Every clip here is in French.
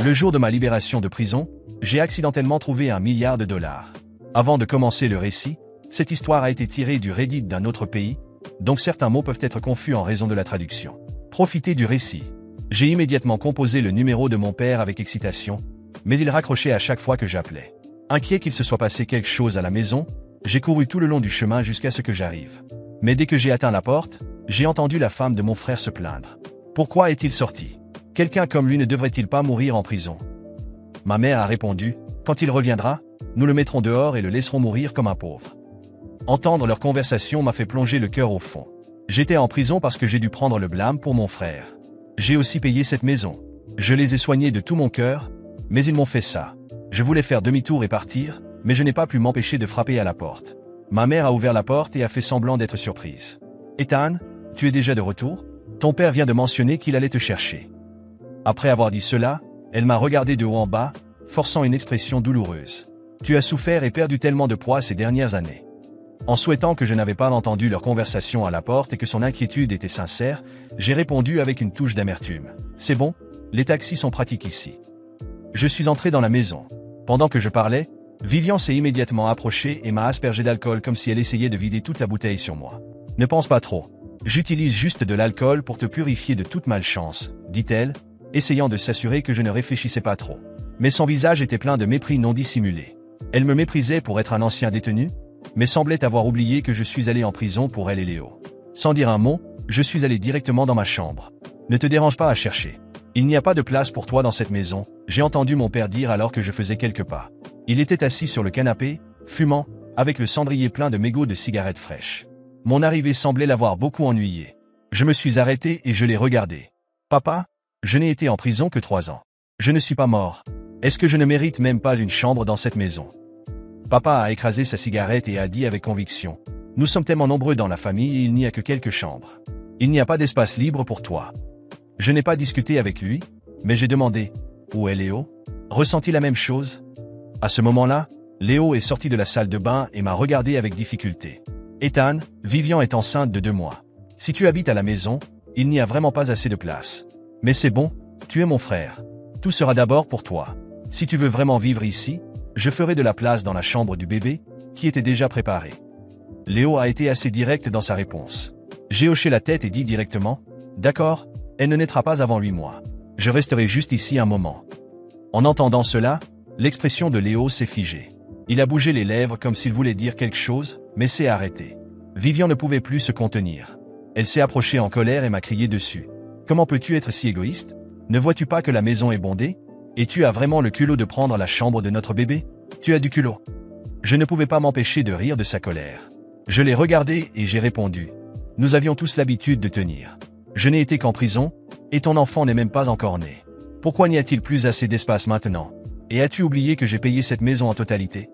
Le jour de ma libération de prison, j'ai accidentellement trouvé $1 milliard. Avant de commencer le récit, cette histoire a été tirée du Reddit d'un autre pays, donc certains mots peuvent être confus en raison de la traduction. Profitez du récit. J'ai immédiatement composé le numéro de mon père avec excitation, mais il raccrochait à chaque fois que j'appelais. Inquiet qu'il se soit passé quelque chose à la maison, j'ai couru tout le long du chemin jusqu'à ce que j'arrive. Mais dès que j'ai atteint la porte, j'ai entendu la femme de mon frère se plaindre. Pourquoi est-il sorti? Quelqu'un comme lui ne devrait-il pas mourir en prison? Ma mère a répondu, quand il reviendra, nous le mettrons dehors et le laisserons mourir comme un pauvre. Entendre leur conversation m'a fait plonger le cœur au fond. J'étais en prison parce que j'ai dû prendre le blâme pour mon frère. J'ai aussi payé cette maison. Je les ai soignés de tout mon cœur, mais ils m'ont fait ça. Je voulais faire demi-tour et partir, mais je n'ai pas pu m'empêcher de frapper à la porte. Ma mère a ouvert la porte et a fait semblant d'être surprise. « Ethan, tu es déjà de retour? Ton père vient de mentionner qu'il allait te chercher. » Après avoir dit cela, elle m'a regardé de haut en bas, forçant une expression douloureuse. « Tu as souffert et perdu tellement de poids ces dernières années. » En souhaitant que je n'avais pas entendu leur conversation à la porte et que son inquiétude était sincère, j'ai répondu avec une touche d'amertume. « C'est bon, les taxis sont pratiques ici. » Je suis entré dans la maison. Pendant que je parlais, Vivian s'est immédiatement approchée et m'a aspergé d'alcool comme si elle essayait de vider toute la bouteille sur moi. « Ne pense pas trop. J'utilise juste de l'alcool pour te purifier de toute malchance, » dit-elle, essayant de s'assurer que je ne réfléchissais pas trop. Mais son visage était plein de mépris non dissimulé. Elle me méprisait pour être un ancien détenu, mais semblait avoir oublié que je suis allé en prison pour elle et Léo. Sans dire un mot, je suis allé directement dans ma chambre. « Ne te dérange pas à chercher. Il n'y a pas de place pour toi dans cette maison, » j'ai entendu mon père dire alors que je faisais quelques pas. Il était assis sur le canapé, fumant, avec le cendrier plein de mégots de cigarettes fraîches. Mon arrivée semblait l'avoir beaucoup ennuyé. Je me suis arrêté et je l'ai regardé. « Papa, je n'ai été en prison que 3 ans. Je ne suis pas mort. Est-ce que je ne mérite même pas une chambre dans cette maison ?» Papa a écrasé sa cigarette et a dit avec conviction. « Nous sommes tellement nombreux dans la famille et il n'y a que quelques chambres. Il n'y a pas d'espace libre pour toi. » Je n'ai pas discuté avec lui, mais j'ai demandé « Où est Léo ?» Ressenti la même chose? À ce moment-là, Léo est sorti de la salle de bain et m'a regardé avec difficulté. « Ethan, Vivian est enceinte de 2 mois. Si tu habites à la maison, il n'y a vraiment pas assez de place. Mais c'est bon, tu es mon frère. Tout sera d'abord pour toi. Si tu veux vraiment vivre ici, je ferai de la place dans la chambre du bébé, qui était déjà préparée. » Léo a été assez direct dans sa réponse. J'ai hoché la tête et dit directement « D'accord, elle ne naîtra pas avant 8 mois. Je resterai juste ici un moment. » En entendant cela, l'expression de Léo s'est figée. Il a bougé les lèvres comme s'il voulait dire quelque chose, mais s'est arrêté. Vivian ne pouvait plus se contenir. Elle s'est approchée en colère et m'a crié dessus. « Comment peux-tu être si égoïste? Ne vois-tu pas que la maison est bondée? Et tu as vraiment le culot de prendre la chambre de notre bébé? Tu as du culot. » Je ne pouvais pas m'empêcher de rire de sa colère. Je l'ai regardé et j'ai répondu. Nous avions tous l'habitude de tenir. Je n'ai été qu'en prison, et ton enfant n'est même pas encore né. Pourquoi n'y a-t-il plus assez d'espace maintenant? Et as-tu oublié que j'ai payé cette maison en totalité?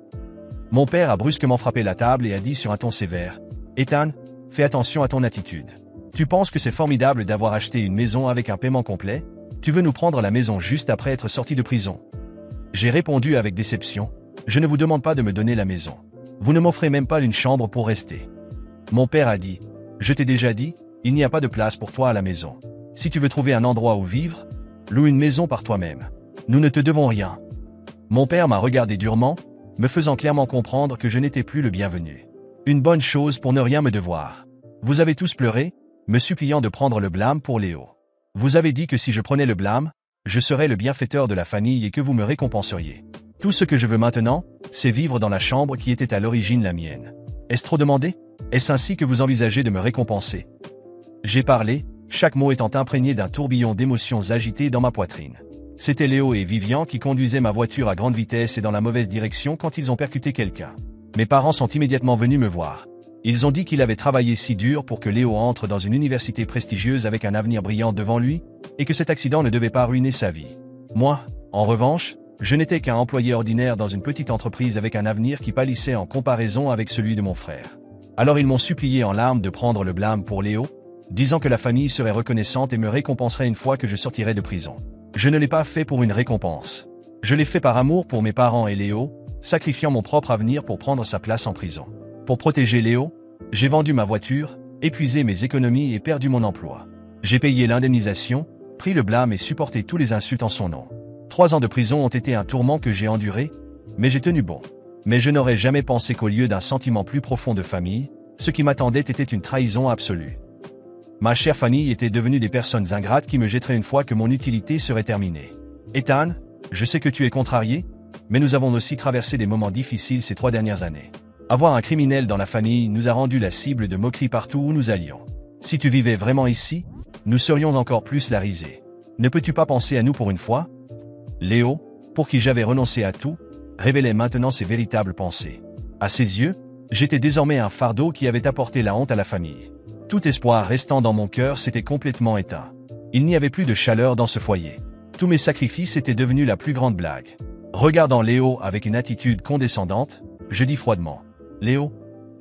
Mon père a brusquement frappé la table et a dit sur un ton sévère. Ethan, fais attention à ton attitude. Tu penses que c'est formidable d'avoir acheté une maison avec un paiement complet? Tu veux nous prendre la maison juste après être sorti de prison? J'ai répondu avec déception. Je ne vous demande pas de me donner la maison. Vous ne m'offrez même pas une chambre pour rester. Mon père a dit. Je t'ai déjà dit, il n'y a pas de place pour toi à la maison. Si tu veux trouver un endroit où vivre, loue une maison par toi-même. Nous ne te devons rien. Mon père m'a regardé durement, me faisant clairement comprendre que je n'étais plus le bienvenu. Une bonne chose pour ne rien me devoir. Vous avez tous pleuré, me suppliant de prendre le blâme pour Léo. Vous avez dit que si je prenais le blâme, je serais le bienfaiteur de la famille et que vous me récompenseriez. Tout ce que je veux maintenant, c'est vivre dans la chambre qui était à l'origine la mienne. Est-ce trop demandé? Est-ce ainsi que vous envisagez de me récompenser? J'ai parlé, chaque mot étant imprégné d'un tourbillon d'émotions agitées dans ma poitrine. C'était Léo et Vivian qui conduisaient ma voiture à grande vitesse et dans la mauvaise direction quand ils ont percuté quelqu'un. Mes parents sont immédiatement venus me voir. Ils ont dit qu'il avait travaillé si dur pour que Léo entre dans une université prestigieuse avec un avenir brillant devant lui, et que cet accident ne devait pas ruiner sa vie. Moi, en revanche, je n'étais qu'un employé ordinaire dans une petite entreprise avec un avenir qui pâlissait en comparaison avec celui de mon frère. Alors ils m'ont supplié en larmes de prendre le blâme pour Léo, disant que la famille serait reconnaissante et me récompenserait une fois que je sortirais de prison. Je ne l'ai pas fait pour une récompense. Je l'ai fait par amour pour mes parents et Léo, sacrifiant mon propre avenir pour prendre sa place en prison. Pour protéger Léo, j'ai vendu ma voiture, épuisé mes économies et perdu mon emploi. J'ai payé l'indemnisation, pris le blâme et supporté tous les insultes en son nom. 3 ans de prison ont été un tourment que j'ai enduré, mais j'ai tenu bon. Mais je n'aurais jamais pensé qu'au lieu d'un sentiment plus profond de famille, ce qui m'attendait était une trahison absolue. Ma chère famille était devenue des personnes ingrates qui me jetteraient une fois que mon utilité serait terminée. Ethan, je sais que tu es contrarié, mais nous avons aussi traversé des moments difficiles ces 3 dernières années. Avoir un criminel dans la famille nous a rendu la cible de moqueries partout où nous allions. Si tu vivais vraiment ici, nous serions encore plus la risée. Ne peux-tu pas penser à nous pour une fois? Léo, pour qui j'avais renoncé à tout, révélait maintenant ses véritables pensées. À ses yeux, j'étais désormais un fardeau qui avait apporté la honte à la famille. Tout espoir restant dans mon cœur s'était complètement éteint. Il n'y avait plus de chaleur dans ce foyer. Tous mes sacrifices étaient devenus la plus grande blague. Regardant Léo avec une attitude condescendante, je dis froidement: Léo,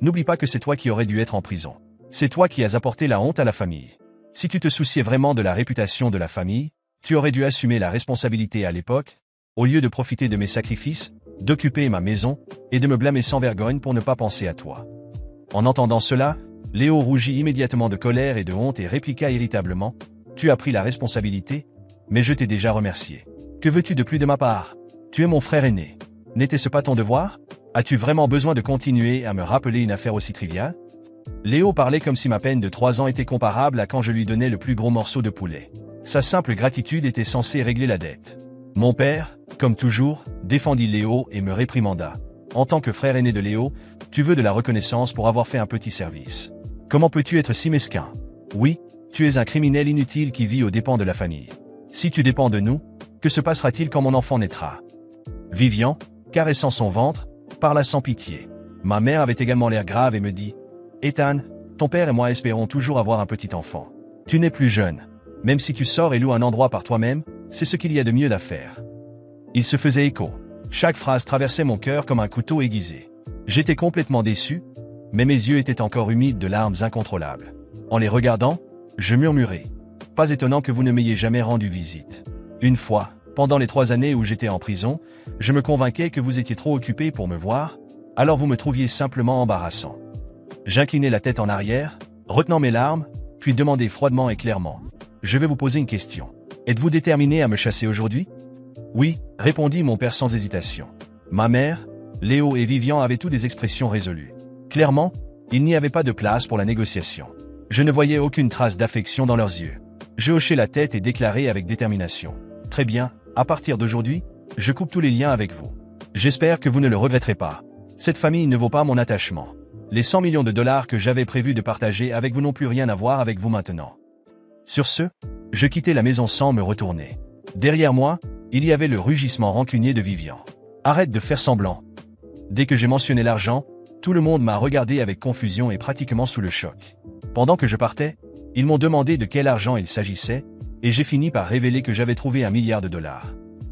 n'oublie pas que c'est toi qui aurais dû être en prison. C'est toi qui as apporté la honte à la famille. Si tu te souciais vraiment de la réputation de la famille, tu aurais dû assumer la responsabilité à l'époque, au lieu de profiter de mes sacrifices, d'occuper ma maison, et de me blâmer sans vergogne pour ne pas penser à toi. En entendant cela, Léo rougit immédiatement de colère et de honte et répliqua irritablement: Tu as pris la responsabilité, mais je t'ai déjà remercié. Que veux-tu de plus de ma part? Tu es mon frère aîné. N'était-ce pas ton devoir? As-tu vraiment besoin de continuer à me rappeler une affaire aussi triviale? Léo parlait comme si ma peine de 3 ans était comparable à quand je lui donnais le plus gros morceau de poulet. Sa simple gratitude était censée régler la dette. Mon père, comme toujours, défendit Léo et me réprimanda. En tant que frère aîné de Léo, tu veux de la reconnaissance pour avoir fait un petit service. Comment peux-tu être si mesquin? Oui, tu es un criminel inutile qui vit aux dépens de la famille. Si tu dépends de nous, que se passera-t-il quand mon enfant naîtra? Vivian, caressant son ventre, parla sans pitié. Ma mère avait également l'air grave et me dit: Ethan, ton père et moi espérons toujours avoir un petit enfant. Tu n'es plus jeune. Même si tu sors et loues un endroit par toi-même, c'est ce qu'il y a de mieux à faire. Il se faisait écho. Chaque phrase traversait mon cœur comme un couteau aiguisé. J'étais complètement déçu, mais mes yeux étaient encore humides de larmes incontrôlables. En les regardant, je murmurai: Pas étonnant que vous ne m'ayez jamais rendu visite. Une fois, pendant les 3 années où j'étais en prison, je me convainquais que vous étiez trop occupé pour me voir, alors vous me trouviez simplement embarrassant. J'inclinai la tête en arrière, retenant mes larmes, puis demandai froidement et clairement: Je vais vous poser une question. Êtes-vous déterminé à me chasser aujourd'hui? Oui, répondit mon père sans hésitation. Ma mère, Léo et Vivian avaient tous des expressions résolues. Clairement, il n'y avait pas de place pour la négociation. Je ne voyais aucune trace d'affection dans leurs yeux. Je hochai la tête et déclarai avec détermination: Très bien, à partir d'aujourd'hui, je coupe tous les liens avec vous. J'espère que vous ne le regretterez pas. Cette famille ne vaut pas mon attachement. Les 100 millions de dollars que j'avais prévu de partager avec vous n'ont plus rien à voir avec vous maintenant. Sur ce, je quittai la maison sans me retourner. Derrière moi, il y avait le rugissement rancunier de Vivian. Arrête de faire semblant. Dès que j'ai mentionné l'argent, tout le monde m'a regardé avec confusion et pratiquement sous le choc. Pendant que je partais, ils m'ont demandé de quel argent il s'agissait, et j'ai fini par révéler que j'avais trouvé $1 milliard.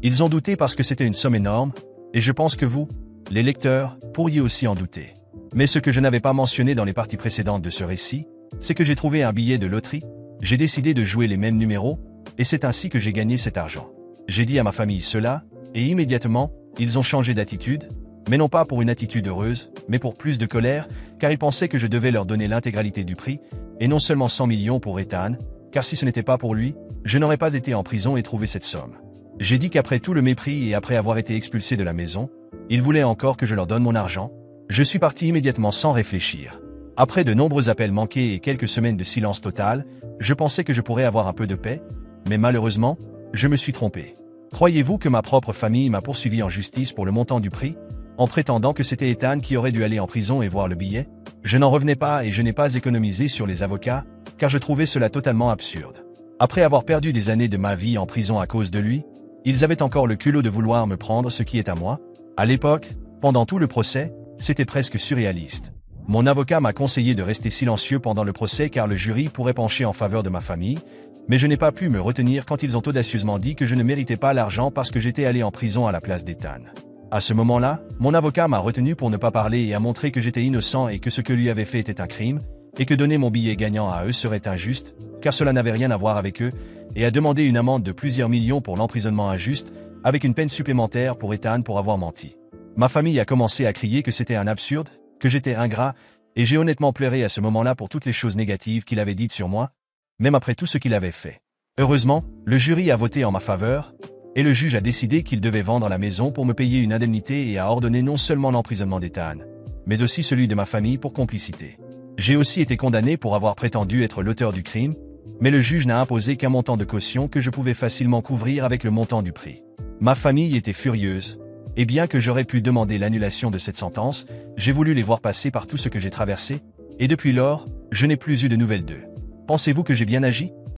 Ils ont douté parce que c'était une somme énorme, et je pense que vous, les lecteurs, pourriez aussi en douter. Mais ce que je n'avais pas mentionné dans les parties précédentes de ce récit, c'est que j'ai trouvé un billet de loterie, j'ai décidé de jouer les mêmes numéros, et c'est ainsi que j'ai gagné cet argent. J'ai dit à ma famille cela, et immédiatement, ils ont changé d'attitude, mais non pas pour une attitude heureuse, mais pour plus de colère, car ils pensaient que je devais leur donner l'intégralité du prix, et non seulement 100 millions pour Ethan, car si ce n'était pas pour lui, je n'aurais pas été en prison et trouvé cette somme. J'ai dit qu'après tout le mépris et après avoir été expulsé de la maison, ils voulaient encore que je leur donne mon argent. Je suis parti immédiatement sans réfléchir. Après de nombreux appels manqués et quelques semaines de silence total, je pensais que je pourrais avoir un peu de paix, mais malheureusement, je me suis trompé. Croyez-vous que ma propre famille m'a poursuivi en justice pour le montant du prix, en prétendant que c'était Ethan qui aurait dû aller en prison et voir le billet? Je n'en revenais pas et je n'ai pas économisé sur les avocats, car je trouvais cela totalement absurde. Après avoir perdu des années de ma vie en prison à cause de lui, ils avaient encore le culot de vouloir me prendre ce qui est à moi. À l'époque, pendant tout le procès, c'était presque surréaliste. Mon avocat m'a conseillé de rester silencieux pendant le procès car le jury pourrait pencher en faveur de ma famille, mais je n'ai pas pu me retenir quand ils ont audacieusement dit que je ne méritais pas l'argent parce que j'étais allé en prison à la place d'Ethan. À ce moment-là, mon avocat m'a retenu pour ne pas parler et a montré que j'étais innocent et que ce que lui avait fait était un crime, et que donner mon billet gagnant à eux serait injuste, car cela n'avait rien à voir avec eux, et a demandé une amende de plusieurs millions pour l'emprisonnement injuste, avec une peine supplémentaire pour Ethan pour avoir menti. Ma famille a commencé à crier que c'était un absurde, que j'étais ingrat, et j'ai honnêtement pleuré à ce moment-là pour toutes les choses négatives qu'il avait dites sur moi, même après tout ce qu'il avait fait. Heureusement, le jury a voté en ma faveur, Et le juge a décidé qu'il devait vendre la maison pour me payer une indemnité et a ordonné non seulement l'emprisonnement d'Ethan, mais aussi celui de ma famille pour complicité. J'ai aussi été condamné pour avoir prétendu être l'auteur du crime, mais le juge n'a imposé qu'un montant de caution que je pouvais facilement couvrir avec le montant du prix. Ma famille était furieuse, et bien que j'aurais pu demander l'annulation de cette sentence, j'ai voulu les voir passer par tout ce que j'ai traversé, et depuis lors, je n'ai plus eu de nouvelles d'eux. Pensez-vous que j'ai bien agi ?